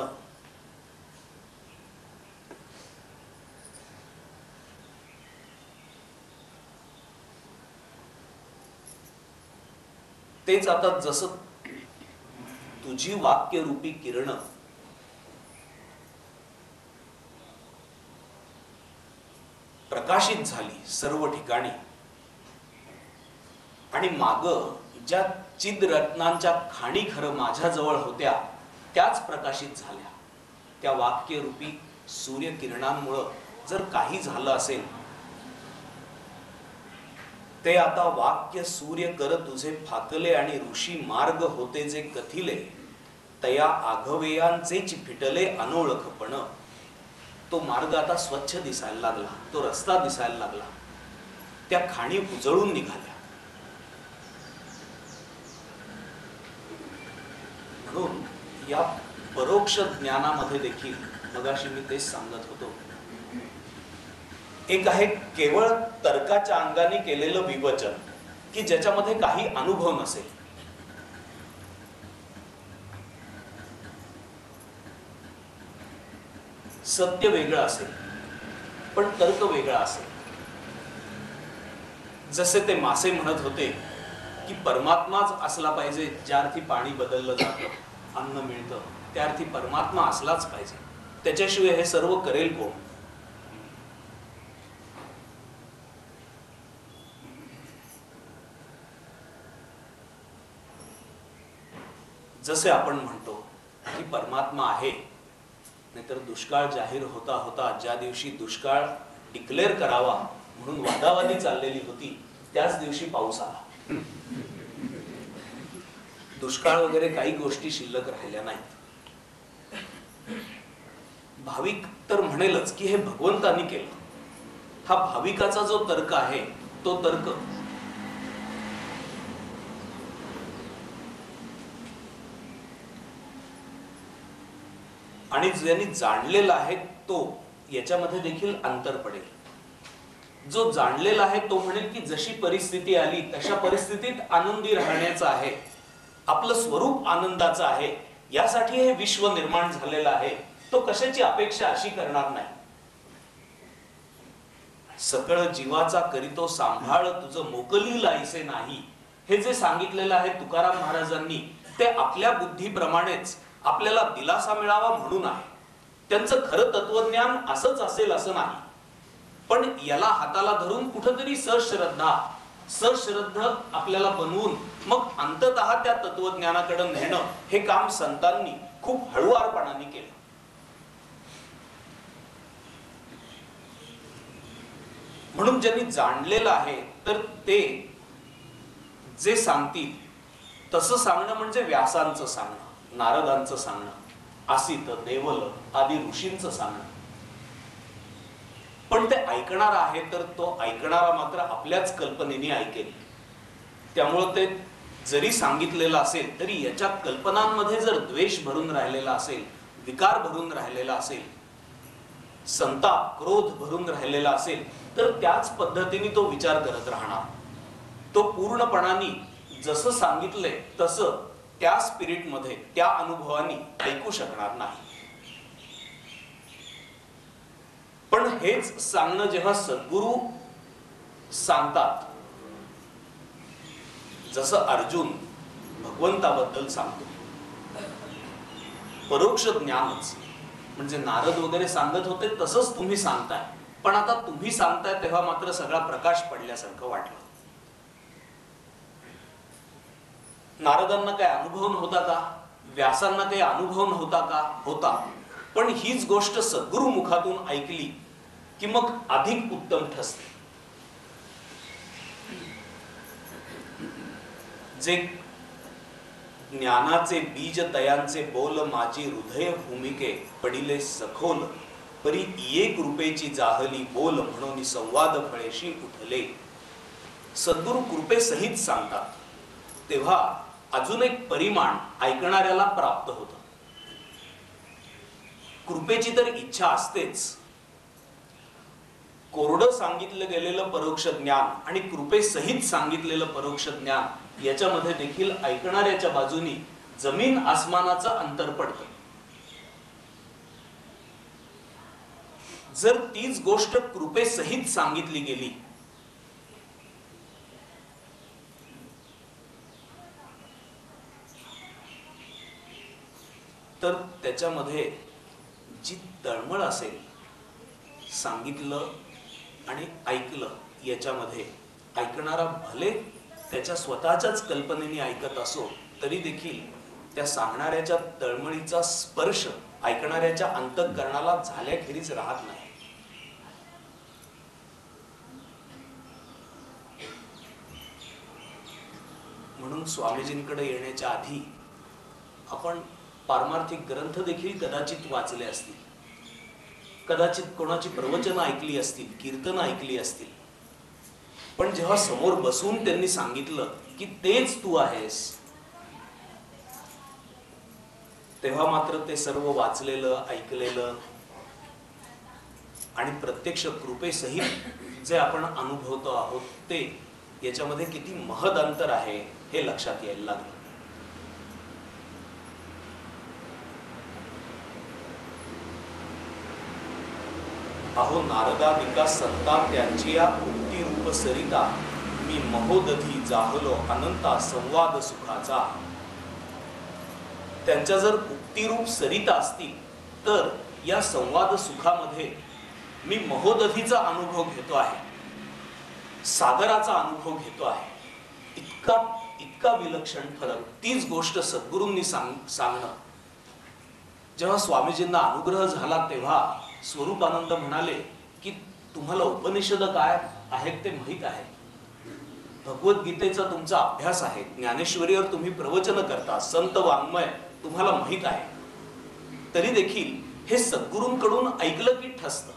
तेच आता जसं तुझी वाक्यरूपी किरण प्रकाशित झाली सर्व ठिकाणी आणि माग ज्या चिद्रत्नांच्या खाणी खरं माझ्याजवळ होत्या त्याच प्रकाशित झाल्या. त्या वाक्यरूपी सूर्यकिरणांमुळं जर काही झालं असेल ते आता वाक्य सूर्य कर तुझे फाकले आणि ऋषी मार्ग होते जे कथिले तया आघवेयांचेच फिटले अनोळखपण. तो मार्ग आता स्वच्छ दिसायला लागला, तो रस्ता दिसायला लागला, त्या खाणी उजळून निघाल्या. म्हणून या परोक्ष ज्ञानामध्ये देखील मगाशी मी तेच सांगत होतो, एक आहे केवळ तर्काच्या अंगाने केलेलं विवचन की ज्याच्यामध्ये काही अनुभव नसेल. सत्य वेगळं असेल पण तर्क वेगळा असेल. जसे ते मासे म्हणत होते की परमात्माच असला पाहिजे, ज्या अर्थी पाणी बदललं जातं, अन्न मिळतं, त्या अर्थी परमात्मा असलाच पाहिजे, त्याच्याशिवाय हे सर्व करेल कोण. जसे आपण म्हणतो की परमात्मा आहे, नाहीतर दुष्काळ जाहीर होता होता ज्या दिवशी दुष्काळ डिक्लेअर करावा म्हणून वादावादी चाललेली होती त्याच दिवशी पाऊस आला. दुष्काळ वगैरे काही गोष्टी शिल्लक राहिल्या नाहीत. भाविक तर म्हणेलच की हे भगवंतानी केलं. हा भाविकाचा जो तर्क आहे तो तर्क आणि ज्यांनी जाणलेला आहे तो, याच्यामध्ये देखील अंतर पडेल. जो जाणलेला आहे तो म्हणेल की जशी परिस्थिती आली तशा परिस्थितीत आनंदी राहण्याचं आहे, आपलं स्वरूप आनंदाचं आहे, यासाठी हे विश्व निर्माण झालेलं आहे, तो कशाची अपेक्षा अशी करणार नाही. सकळ जीवाचा करीतो सांभाळ तुझं मोकली लायसे नाही, हे जे सांगितलेलं आहे तुकाराम महाराजांनी, ते आपल्या बुद्धीप्रमाणेच आपल्याला दिलासा मिळावा म्हणून आहे. त्यांचं खरं तत्वज्ञान असंच असेल असं नाही, पण याला हाताला धरून कुठेतरी सश्रद्ध आपल्याला बनवून मग अंततः त्या तत्वज्ञानाकडे नेणं, हे काम संतांनी खूप हळुवारपणाने केलं. म्हणून ज्यांनी जाणलेलं आहे तर ते जे सांगतील तसं सांगणं म्हणजे व्यासांचं सांगणं, नारदांचं सांगणं, आसित, देवल आदी ऋषींचं सांगणं. पण ते ऐकणारा आहे तर तो ऐकणारा मात्र आपल्याच कल्पनेने ऐकेल. त्यामुळं ते जरी सांगितलेलं असेल तरी याच्या कल्पनांमध्ये जर द्वेष भरून राहिलेला असेल, विकार भरून राहिलेला असेल, संताप क्रोध भरून राहिलेला असेल, तर त्याच पद्धतीने तो विचार करत राहणार. तो पूर्णपणाने जसं सांगितलंय तसं त्या स्पिरिट मध्ये, त्या अनुभवाने ऐकू शकणार नाही. पण हेच सांगणं जेव्हा सद्गुरु सांगतात, जसं अर्जुन भगवंताबद्दल सांगतो, परोक्ष ज्ञानच म्हणजे नारद वगैरे सांगत होते तसंच तुम्ही सांगताय, पण आता तुम्ही सांगताय तेव्हा मात्र सगळा प्रकाश पडल्यासारखं वाटलं. नारदांना काय अनुभव नव्हता का? व्यासांना काही अनुभव नव्हता का? होता. पण हीच गोष्ट सद्गुरु मुखातून ऐकली की मग अधिक उत्तम ठसते. जे ज्ञानाचे बीज तयांचे बोल माझी हृदय भूमिके पडिले सखोल, परी एक रूपेची जाहली बोल म्हणून संवाद फळेशी उठले. सद्गुरु कृपेसहित सांगतात तेव्हा अजून एक परिमाण ऐकणाऱ्याला प्राप्त होतं. कृपेची तर इच्छा असतेच. कोरडं सांगितलं गेलेलं परोक्ष ज्ञान आणि कृपेसहित सांगितलेलं परोक्ष ज्ञान याच्यामध्ये देखील ऐकणाऱ्याच्या बाजूनी जमीन आसमानाचं अंतर पडतं. जर तीच गोष्ट कृपेसहित सांगितली गेली तर त्याच्यामध्ये जी तळमळ असेल, सांगितलं आणि ऐकलं याच्यामध्ये, ऐकणारा भले त्याच्या स्वतःच्याच कल्पनेने ऐकत असो तरी देखील त्या सांगणाऱ्याच्या तळमळीचा स्पर्श ऐकणाऱ्याच्या अंतःकरणाला झाल्याखेरीज राहत नाही. म्हणून स्वामीजींकडे येण्याच्या आधी आपण पारमार्थिक ग्रंथ देखील कदाचित वाचले असतील, कदाचित कोणाची प्रवचनं ऐकली असतील, कीर्तन ऐकली असतील, पण जेव्हा समोर बसून त्यांनी सांगितलं की तेच तू आहेस, तेव्हा मात्र ते सर्व वाचलेलं, ऐकलेलं आणि प्रत्यक्ष कृपेसहित जे आपण अनुभवतो आहोत ते, याच्यामध्ये किती महद अंतर आहे हे लक्षात यायला लागलं. अहो नारदादिका संता त्यांची या उक्ती रूप सरिता, मी महोदधी जाहलो अनंता संवाद सुखाचा. त्यांच्या जर उक्ती रूप सरिता असतील तर या संवाद सुखामध्ये मी महोदधीचा अनुभव घेतो आहे, सागराचा अनुभव घेतो आहे. इतका विलक्षण फरक. तीच गोष्ट सद्गुरूंनी सांगणं. जेव्हा स्वामीजींना अनुग्रह झाला तेव्हा स्वरूपानंद म्हणाले की तुम्हाला उपनिषद काय आहेत ते माहित आहे, भगवद्गीतेचा तुमचा अभ्यास आहे, ज्ञानेश्वरीवर तुम्ही प्रवचन करता, संत वाङ्मय तुम्हाला माहित आहे, तरी देखील हे सद्गुरूंकडून ऐकलं की ठसतं.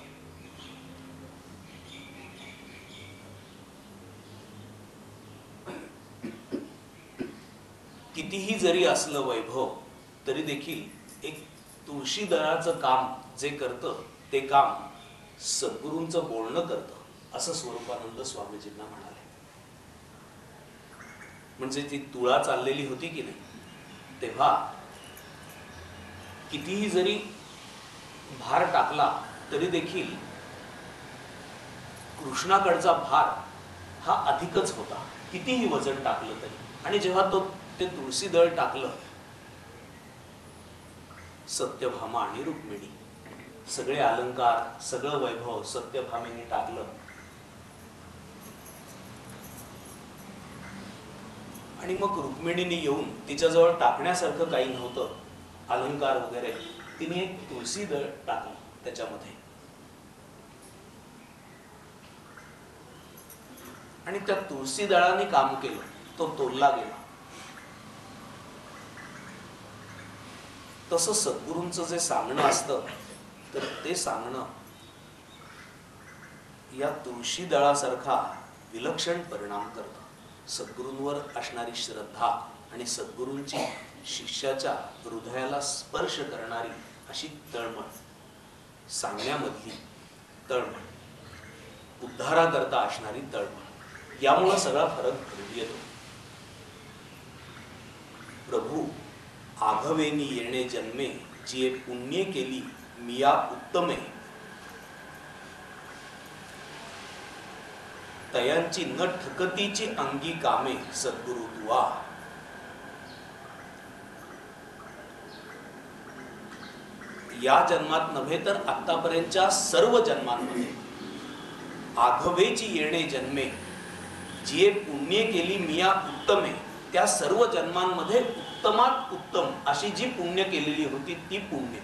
कितीही जरी असलं वैभव तरी देखील एक तुळशी दळाचं काम जे करतं ते काम सद्गुरूंचं बोलणं करतं असं स्वरूपानंद स्वामीजींना म्हणाले. म्हणजे ती तुळा चाललेली होती की नाही, तेव्हा कितीही जरी भार टाकला तरी देखील कृष्णाकडचा भार हा अधिकच होता, कितीही वजन टाकलं तरी. आणि जेव्हा ते तुळशी दळ टाकलं, सत्यभामा आणि रुक्मिणी सगळे अलंकार सगळं वैभव सत्यभामेने टाकलं. आणि मग रुक्मिणीने येऊन तिच्याजवळ टाकण्यासारखं काही नव्हतं अलंकार वगैरे, तिने एक तुळशी दळ टाकलं त्याच्यामध्ये. आणि त्या तुळशी दळाने काम केलं, तो तोलला गेला. तसं सद्गुरूंचं जे सांगणं असतं तर ते सांगणं या तुळशी दळासारखा विलक्षण परिणाम करतं. सद्गुरूंवर असणारी श्रद्धा आणि सद्गुरूंची शिष्याच्या हृदयाला स्पर्श करणारी अशी तळमळ, सांगण्यामधली तळमळ, उद्धाराकरता असणारी तळमळ, यामुळे सगळा फरक घडून येतो. प्रभू आघवेनी येणे जन्मे, जिये पुण्ये केली मिया उत्तमे, तयांची न ठकतीची अंगी कामे, सद्गुरु दुआ. या जन्मात नव्हे तर आतापर्यंतच्या सर्व जन्मांमध्ये आघवेची येणे जन्मे, जिये पुण्ये केली मिया उत्तमे, त्या सर्व जन्मांमध्ये उत्तमात उत्तम अशी जी पुण्य केलेली होती ती पुण्य,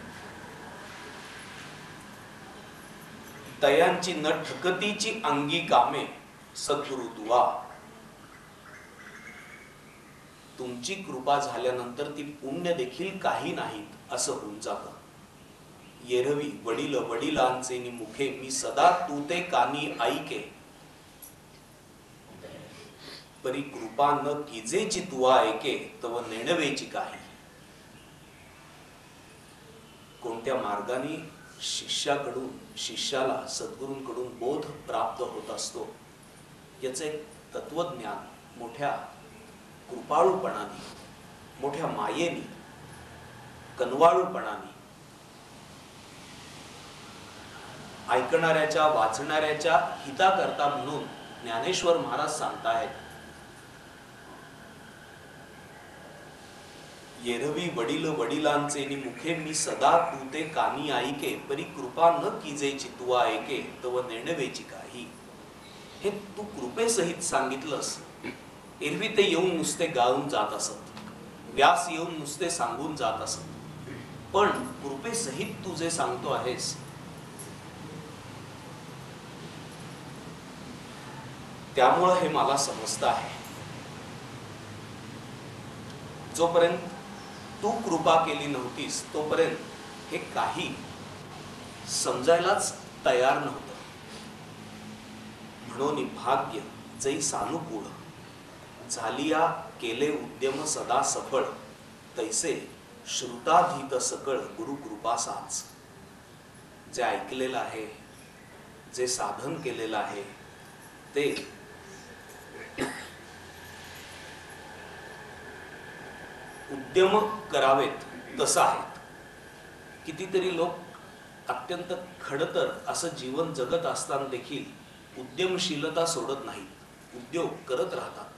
तयांची न ठकतीची अंगी कामे, सद्गुरु दुआ. तुमची कृपा झाल्यानंतर ती पुण्य देखील काही नाहीत असं होऊन जातं. येरवी वडील वडिलांचे मुखे, मी सदा तू ते कानी ऐके, परी कृपा न कीजेची तुआ ऐके, तव नेणवेची काही. कोणत्या मार्गाने शिष्याला सद्गुरूंकडून बोध प्राप्त होत असतो याचं एक तत्वज्ञान मोठ्या कृपाळूपणाने, मोठ्या मायेने, कनवाळूपणाने ऐकणाऱ्याच्या वाचणाऱ्याच्या हिताकरता म्हणून ज्ञानेश्वर महाराज सांगतायत, येरवी वडील वडिलांचे मुखे, मी सदा तू ते कानी ऐके, परी कृपा न कीजेची तुआ ऐके, तव नेणवेची काही. हे तू कृपेसहित सांगितलंस. एरवी ते येऊन नुसते गाऊन जात असत, व्यास येऊन नुसते सांगून जात असत, पण कृपेसहित तू जे सांगतो आहेस त्यामुळं हे मला समजतं आहे. जोपर्यंत तू कृपा केली नव्हतीस तोपर्यंत हे काही समजायलाच तयार नव्हतं. म्हणून भाग्य जै सानुकूळ, झालिया केले उद्यम सदा सफळ, तैसे श्रुताधीत सकळ गुरु कृपा साच. जे ऐकलेलं आहे, जे साधन केलेलं आहे ते उद्यम करावेत तसं आहेत. कितीतरी लोक अत्यंत खडतर असं जीवन जगत असताना देखील उद्यमशीलता सोडत नाहीत, उद्योग करत राहतात.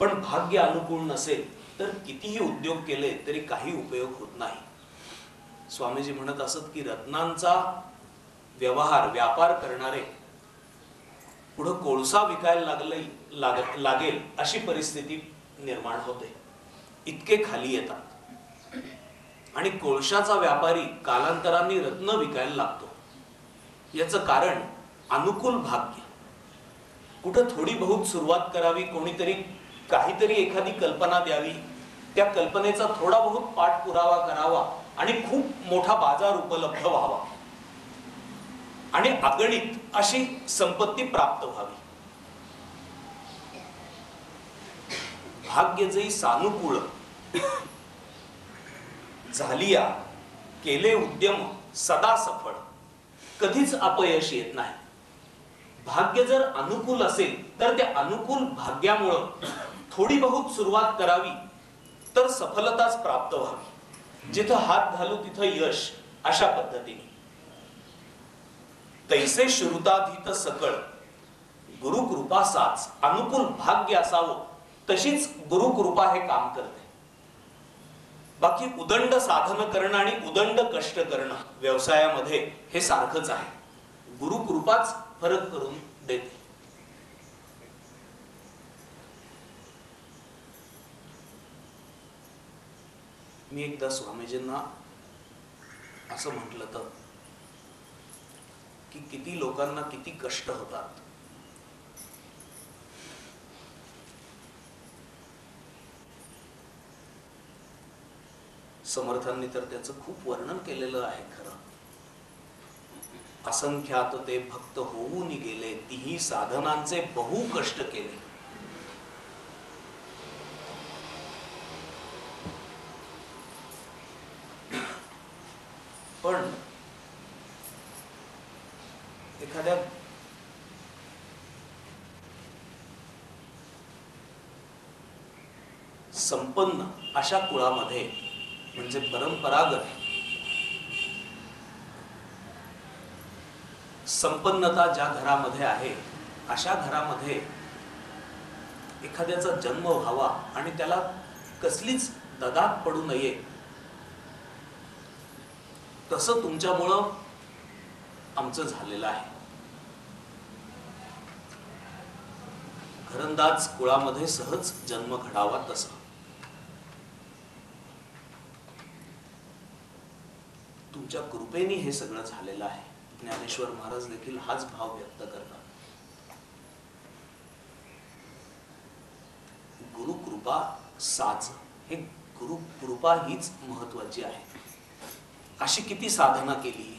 पण भाग्य अनुकूल नसेल तर कितीही उद्योग केले तरी काही उपयोग होत नाही. स्वामीजी म्हणत असत की रत्नांचा व्यापार करणारे पुढं कोळसा विकायला लागेल अशी परिस्थिती निर्माण होते, इतके खाली येतात. आणि कोळशाचा व्यापारी कालांतराने रत्न विकायला लागतो. याचं कारण अनुकूल भाग्य. कुठं थोडी बहुत सुरुवात करावी, कोणीतरी काहीतरी एखादी कल्पना द्यावी, त्या कल्पनेचा थोडा बहुत पाठपुरावा करावा आणि खूप मोठा बाजार उपलब्ध व्हावा आणि अगणित अशी संपत्ती प्राप्त व्हावी. भाग्य जै सानुकूळ, झालिया केले उद्यम सदा सफळ, कधीच अपयश येत नाही. भाग्य जर अनुकूल असेल तर त्या अनुकूल भाग्यामुळं थोडी बहुत सुरुवात करावी तर सफलताच प्राप्त व्हावी. जिथं हात घालू तिथं यश, अशा पद्धतीने. तैसे श्रुताधीत सकळ गुरुकृपा साच, अनुकूल भाग्य असावं तशीच गुरुकृपा हे काम करते. बाकी उदंड साधन करणं आणि उदंड कष्ट करणं व्यवसायामध्ये हे सारखंच आहे. गुरुकृपाच फरक करून देते. मी एकदा स्वामीजींना असं म्हटलं तर की किती लोकांना किती कष्ट होतात. समर्थांनी तर त्याचं खूप वर्णन केलेलं आहे. खरं असंख्यात ते भक्त होऊन गेले, तीही साधनांचे बहु कष्ट केले. पण एखाद्या संपन्न अशा कुळामध्ये, म्हणजे परंपरागत संपन्नता ज्या घरामध्ये आहे अशा घरामध्ये एखाद्याचा जन्म व्हावा आणि त्याला कसलीच ददात पडू नये, तसं तुमच्यामुळं आमचं झालेलं आहे. घरंदाज कुळामध्ये सहज जन्म घडावा तसं. तुमच्या कृपेने हे सगळं झालेलं आहे. ज्ञानेश्वर महाराज देखील हाच भाव व्यक्त करतात. गुरुकृपा साच, हे गुरुकृपा हीच महत्वाची आहे. अशी किती साधना केली,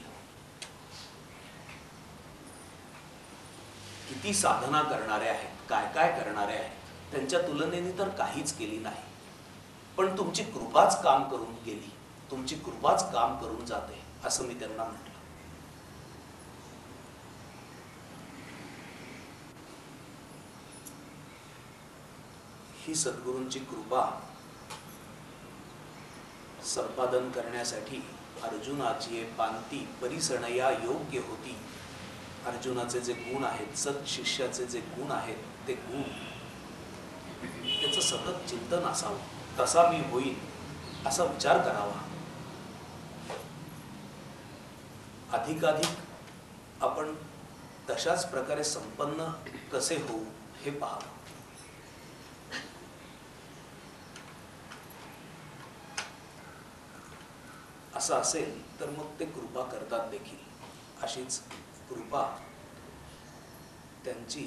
किती साधना करणारे आहेत, काय काय करणारे आहेत, त्यांच्या तुलनेने तर काहीच केली नाही. पण तुमची कृपाच काम करून गेली, तुमची कृपाच काम करून जाते, असं मी त्यांना म्हटलं. ही सद्गुरूंची कृपा संपादन करण्यासाठी अर्जुनाची पांती परिसणया योग्य होती. अर्जुनाचे जे गुण आहेत, सत शिष्याचे जे गुण आहेत, ते गुण त्याचं सतत चिंतन असावं. तसा मी होईल असा विचार करावा. अधिकाधिक आपण तशाच प्रकारे संपन्न कसे होऊ हे पाहावं. असं असेल तर मग ते कृपा करतात देखील. अशीच कृपा त्यांची,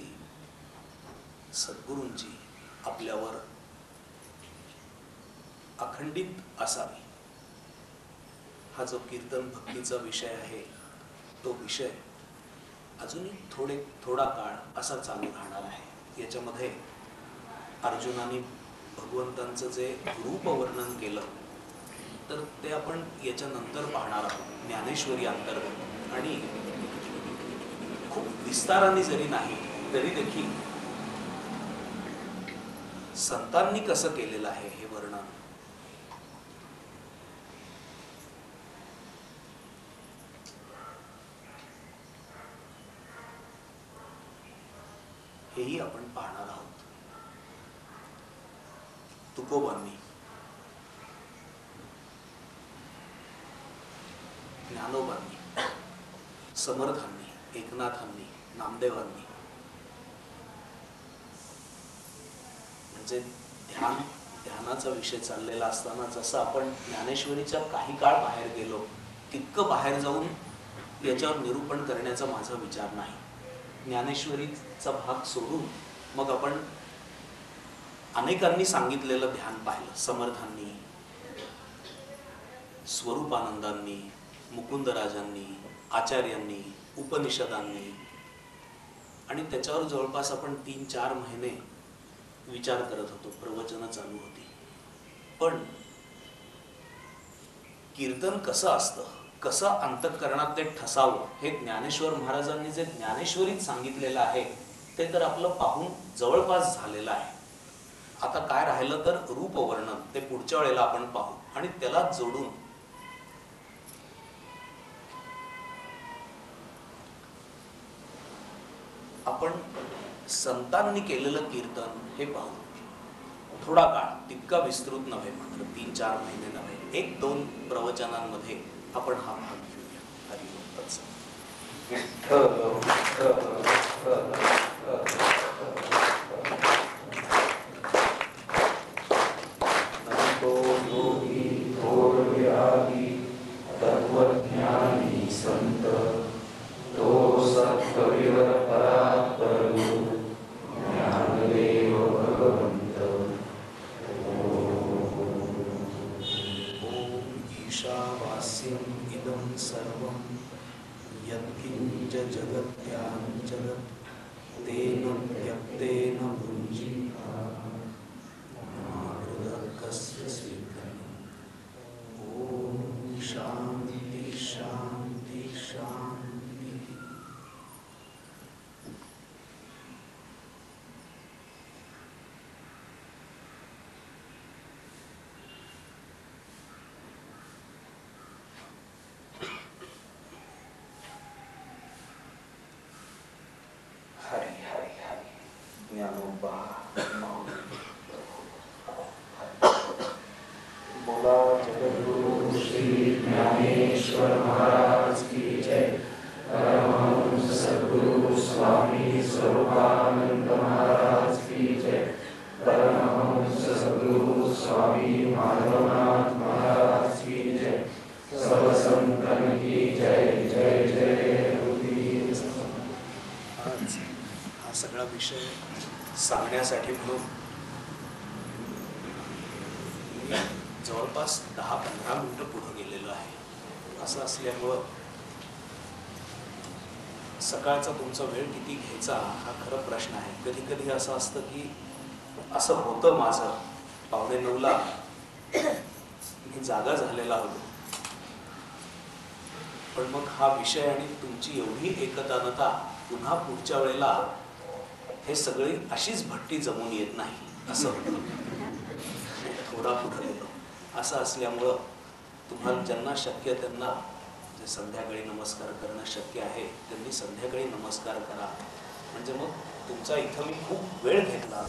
सद्गुरूंची आपल्यावर अखंडित असावी. हा जो कीर्तन भक्तीचा विषय आहे, तो विषय अजूनही थोडा काळ असा चालू राहणार आहे. याच्यामध्ये अर्जुनाने भगवंतांचं जे रूप वर्णन केलं, तर ते आपण याच्यानंतर पाहणार आहोत ज्ञानेश्वरी अंतर्गत. आणि खूप विस्ताराने जरी नाही तरी देखील संतांनी कसं केलेलं आहे हे वर्णन हेही आपण पाहणार आहोत. तुकोबांनी, ज्ञानोबांनी, समर्थांनी, एकनाथांनी, नामदेवांनी, म्हणजे ध्यानाचा विषय चाललेला असताना जसं आपण ज्ञानेश्वरीच्या काही काळ बाहेर गेलो, तितकं बाहेर जाऊन याच्यावर निरूपण करण्याचा माझा विचार नाही. ज्ञानेश्वरीचा भाग सोडून मग आपण अनेकांनी सांगितलेलं ध्यान पाहिलं. समर्थांनी, स्वरूपानंदांनी, मुकुंदराजांनी, आचार्यांनी, उपनिषदांनी, आणि त्याच्यावर जवळपास आपण 3-4 महिने विचार करत होतो. प्रवचनं चालू होती. पण कीर्तन कसं असतं, कसं अंतःकरणात ते ठसावं, हे ज्ञानेश्वर महाराजांनी जे ज्ञानेश्वरीत सांगितलेलं आहे ते तर आपलं पाहून जवळपास झालेलं आहे. आता काय राहिलं तर रूपवर्णन, ते पुढच्या वेळेला आपण पाहू. आणि त्याला जोडून आपण संतांनी केलेलं कीर्तन हे पाहू. थोडा काळ, तितका विस्तृत नव्हे, मात्र 3-4 महिने नव्हे, 1-2 प्रवचनांमध्ये आपण हा भाग घेऊया. हरिओम तत्सत. तत्वज्ञानी संत तो सत्कविवर परात्पर ज्ञानदेव भगवंत. ओम ईशावास्यम् इदं सर्वं यत्किंच जगत्यां जगत् तेन व्यक्तेन भुञ्जीता मारुदकस्य स्वीकृतम्. ओम शांति शांति शांति. हरि हरि हरि. ज्ञानोबा बोला जगद्गुरु श्री ज्ञानेश्वर महाराज की जय. परमहंस सद्गुरु स्वामी स्वरूपानंद महाराज की जय. परमहंस सद्गुरु स्वामी माधवनाथ महाराज की जय. सब संतन की जय जय जय. आज हा सगळा विषय सांगण्यासाठी म्हणून मी जवळपास 10-15 मिनिटं पुढे गेलेलो आहे. असं असल्यामुळं सकाळचा तुमचा वेळ किती घ्यायचा हा खरा प्रश्न आहे. कधी कधी असं असतं की असं होतं माझं 8:45ला मी जागा झालेला होतो, पण मग हा विषय आणि तुमची एवढी एकतानता पुन्हा पुढच्या वेळेला हे सगळी अशीच भट्टी जमून येत नाही असं होतं. थोडा पुढे गेलो. असं असल्यामुळं तुम्हाला ज्यांना शक्य त्यांना जे संध्याकाळी नमस्कार करणं शक्य आहे त्यांनी संध्याकाळी नमस्कार करा. म्हणजे मग तुमचा इथं मी खूप वेळ घेतला.